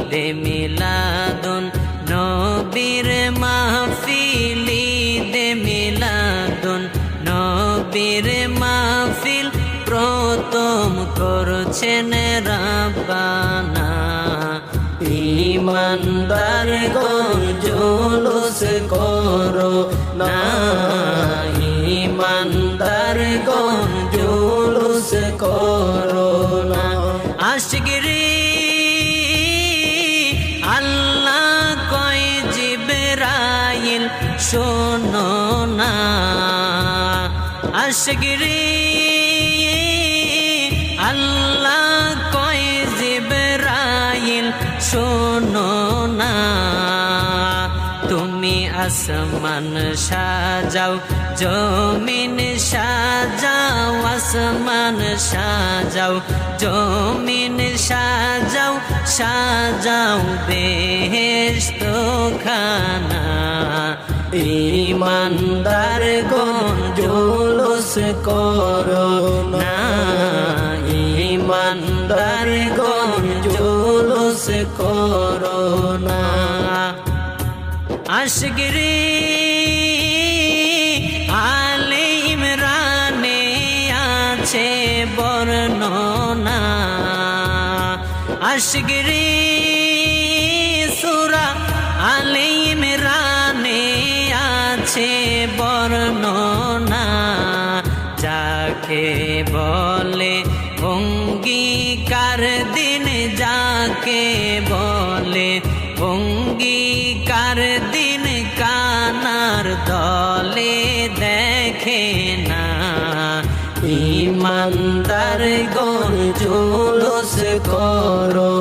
ঈদে মিলাদুন নবীর মাহফিল ঈদে মিলাদুন নবীর মাহফিল প্রথম করছেন রাব্বানা। ঈমানদার গণ জুলুস করো না, ঈমানদার গণ জুলুস করো না। আশিকরি আল্লাহ কয় জিবরাইল শোনো না, আশিকরি আল্লাহ কয় জিবরাইল শোনো না। তুমি আসমান সাজাও জমিন সাজাও, আসমান সাজাও জমিন সাজাও, সাজাও বেহেশত খানা। ঈমানদার গণ জুলুস করো না, ঈমানদার গণ জুলুস করো না। আশিকরি আলে ইমরানে আছে বর্ণনা, আশিকরি সূরা আলে ইমরানে আছে বর্ণনা। যাকে বলে অঙ্গীকার দিন, যাকে বলে অঙ্গীকার দিন, কানার দলে দেখে না। ঈমানদার গণ জুলুস করো